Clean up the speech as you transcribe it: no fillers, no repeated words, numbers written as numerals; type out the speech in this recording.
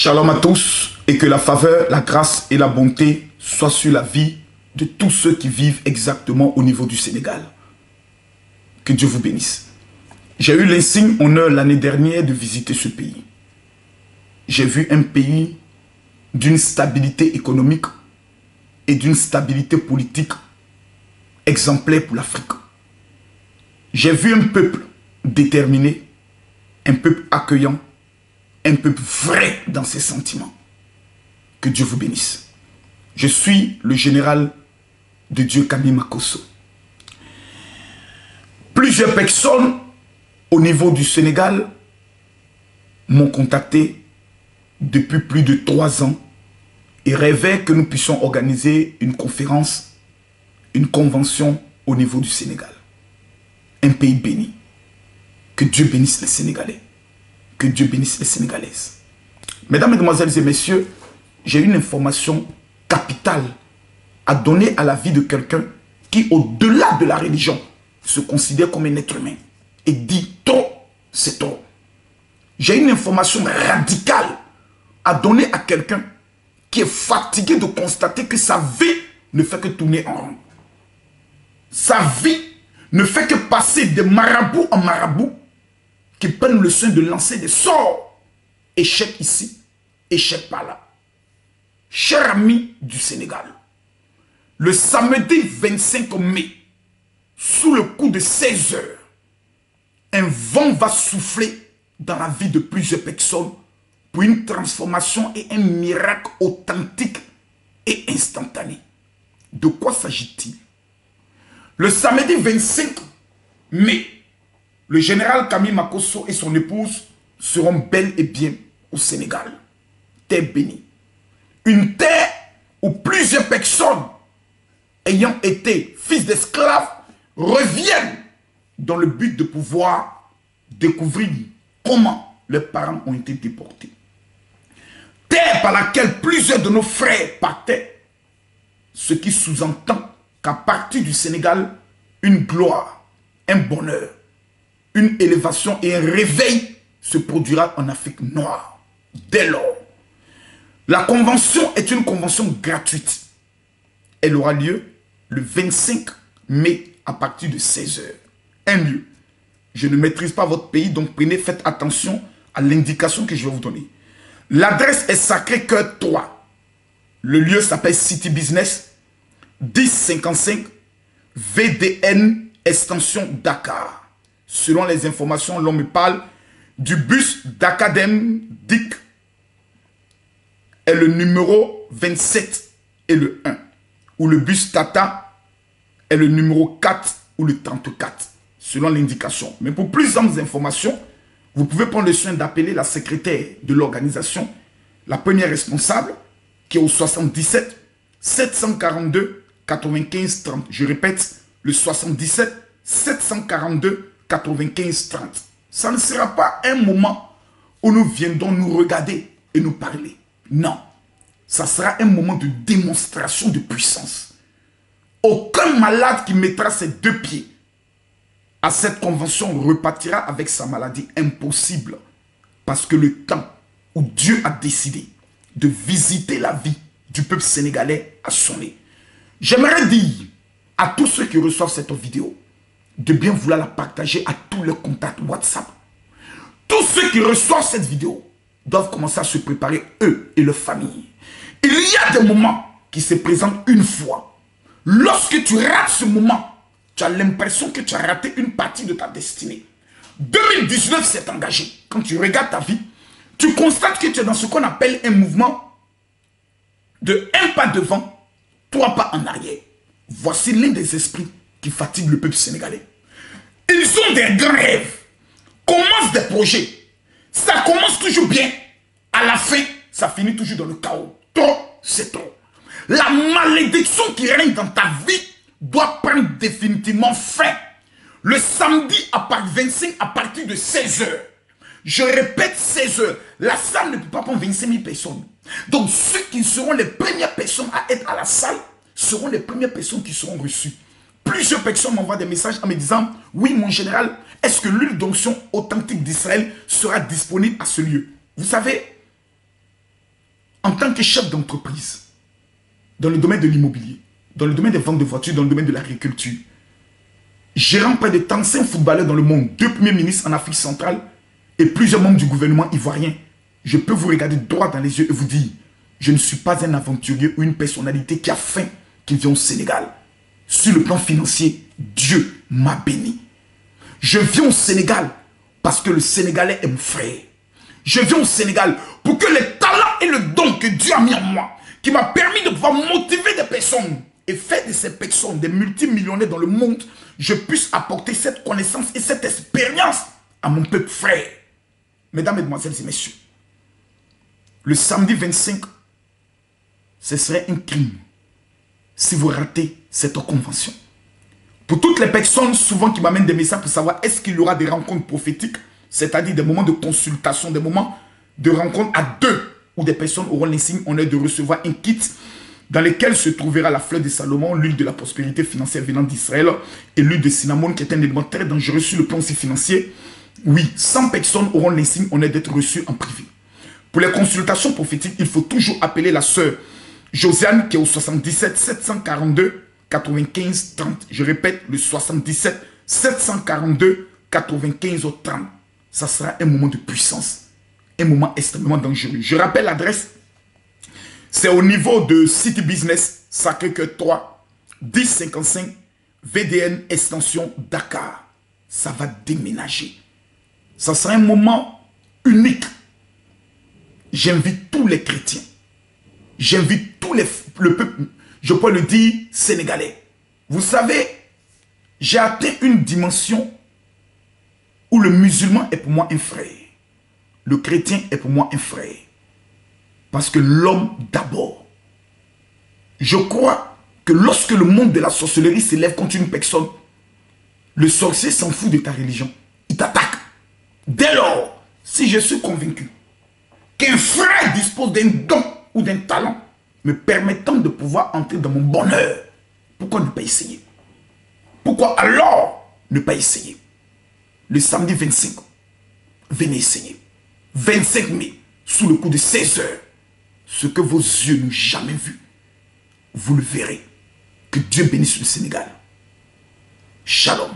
Shalom à tous et que la faveur, la grâce et la bonté soient sur la vie de tous ceux qui vivent exactement au niveau du Sénégal. Que Dieu vous bénisse. J'ai eu l'insigne honneur l'année dernière de visiter ce pays. J'ai vu un pays d'une stabilité économique et d'une stabilité politique exemplaire pour l'Afrique. J'ai vu un peuple déterminé, un peuple accueillant, un peuple vrai dans ses sentiments. Que Dieu vous bénisse. Je suis le général de Dieu Kami Makosso. Plusieurs personnes au niveau du Sénégal m'ont contacté depuis plus de 3 ans et rêvaient que nous puissions organiser une conférence, une convention au niveau du Sénégal. Un pays béni. Que Dieu bénisse les Sénégalais. Que Dieu bénisse les Sénégalaises. Mesdames, Mesdemoiselles et Messieurs, j'ai une information capitale à donner à la vie de quelqu'un qui, au-delà de la religion, se considère comme un être humain et dit trop, c'est trop. J'ai une information radicale à donner à quelqu'un qui est fatigué de constater que sa vie ne fait que tourner en rond. Sa vie ne fait que passer de marabout en marabout qui prennent le soin de lancer des sorts. Échec ici, échec par là. Chers amis du Sénégal, le samedi 25 mai, sous le coup de 16 heures, un vent va souffler dans la vie de plusieurs personnes pour une transformation et un miracle authentique et instantané. De quoi s'agit-il? Le samedi 25 mai, le général Kami Makosso et son épouse seront bel et bien au Sénégal. Terre bénie. Une terre où plusieurs personnes ayant été fils d'esclaves reviennent dans le but de pouvoir découvrir comment leurs parents ont été déportés. Terre par laquelle plusieurs de nos frères partaient, ce qui sous-entend qu'à partir du Sénégal, une gloire, un bonheur, une élévation et un réveil se produira en Afrique noire. Dès lors, la convention est une convention gratuite. Elle aura lieu le 25 mai à partir de 16 heures. Un lieu. Je ne maîtrise pas votre pays, donc faites attention à l'indication que je vais vous donner. L'adresse est Sacré-Cœur 3. Le lieu s'appelle City Business 1055 VDN extension Dakar. Selon les informations, l'on me parle du bus d'Academ DIC est le numéro 27 et le 1. Ou le bus Tata est le numéro 4 ou le 34. Selon l'indication. Mais pour plus d'informations, vous pouvez prendre le soin d'appeler la secrétaire de l'organisation, la première responsable, qui est au 77 742 95 30. Je répète, le 77 742 95 30. Ça ne sera pas un moment où nous viendrons nous regarder et nous parler. Non. Ça sera un moment de démonstration de puissance. Aucun malade qui mettra ses 2 pieds à cette convention repartira avec sa maladie. Impossible. Parce que le temps où Dieu a décidé de visiter la vie du peuple sénégalais a sonné. J'aimerais dire à tous ceux qui reçoivent cette vidéo de bien vouloir la partager à tous leurs contacts WhatsApp. Tous ceux qui reçoivent cette vidéo doivent commencer à se préparer, eux et leurs familles. Il y a des moments qui se présentent une fois. Lorsque tu rates ce moment, tu as l'impression que tu as raté une partie de ta destinée. 2019 s'est engagé. Quand tu regardes ta vie, tu constates que tu es dans ce qu'on appelle un mouvement de 1 pas devant, 3 pas en arrière. Voici l'un des esprits qui fatigue le peuple sénégalais. Ils ont des grands rêves, commencent des projets. Ça commence toujours bien. À la fin, ça finit toujours dans le chaos. Trop, c'est trop. La malédiction qui règne dans ta vie doit prendre définitivement fin. Le samedi à partir 25 à partir de 16 heures. Je répète 16 heures. La salle ne peut pas prendre 25 000 personnes. Donc ceux qui seront les premières personnes à être à la salle seront les premières personnes qui seront reçues. Plusieurs personnes m'envoient des messages en me disant « Oui, mon général, est-ce que l'huile d'onction authentique d'Israël sera disponible à ce lieu ?» Vous savez, en tant que chef d'entreprise, dans le domaine de l'immobilier, dans le domaine des ventes de voitures, dans le domaine de l'agriculture, gérant près de 35 footballeurs dans le monde, 2 premiers ministres en Afrique centrale et plusieurs membres du gouvernement ivoirien, je peux vous regarder droit dans les yeux et vous dire, je ne suis pas un aventurier ou une personnalité qui a faim, qui vient au Sénégal. Sur le plan financier, Dieu m'a béni. Je viens au Sénégal parce que le Sénégalais est mon frère. Je viens au Sénégal pour que les talents et le don que Dieu a mis en moi, qui m'a permis de pouvoir motiver des personnes et faire de ces personnes des multimillionnaires dans le monde, je puisse apporter cette connaissance et cette expérience à mon peuple frère. Mesdames, Mesdemoiselles et Messieurs, le samedi 25, ce serait un crime si vous ratez cette convention. Pour toutes les personnes souvent qui m'amènent des messages pour savoir est-ce qu'il y aura des rencontres prophétiques, c'est-à-dire des moments de consultation, des moments de rencontre à deux, où des personnes auront l'insigne honneur de recevoir un kit dans lequel se trouvera la fleur de Salomon, l'huile de la prospérité financière venant d'Israël et l'huile de cinnamon qui est un élément très dangereux sur le plan aussi financier. Oui, 100 personnes auront l'insigne honneur d'être reçues en privé. Pour les consultations prophétiques, il faut toujours appeler la sœur Josiane qui est au 77 742 95 30. Je répète, le 77 742 95 30. Ça sera un moment de puissance, un moment extrêmement dangereux. Je rappelle l'adresse, c'est au niveau de City Business, Sacré-Cœur 3, 1055, VDN, extension Dakar. Ça va déménager. Ça sera un moment unique. J'invite tous les chrétiens. J'invite le peuple, je peux le dire, sénégalais. Vous savez, j'ai atteint une dimension où le musulman est pour moi un frère. Le chrétien est pour moi un frère. Parce que l'homme d'abord. Je crois que lorsque le monde de la sorcellerie s'élève contre une personne, le sorcier s'en fout de ta religion. Il t'attaque. Dès lors, si je suis convaincu qu'un frère dispose d'un don ou d'un talent me permettant de pouvoir entrer dans mon bonheur, pourquoi ne pas essayer? Pourquoi alors ne pas essayer? Le samedi 25, venez essayer. 25 mai, sous le coup de 16 heures, ce que vos yeux n'ont jamais vu, vous le verrez. Que Dieu bénisse le Sénégal. Shalom.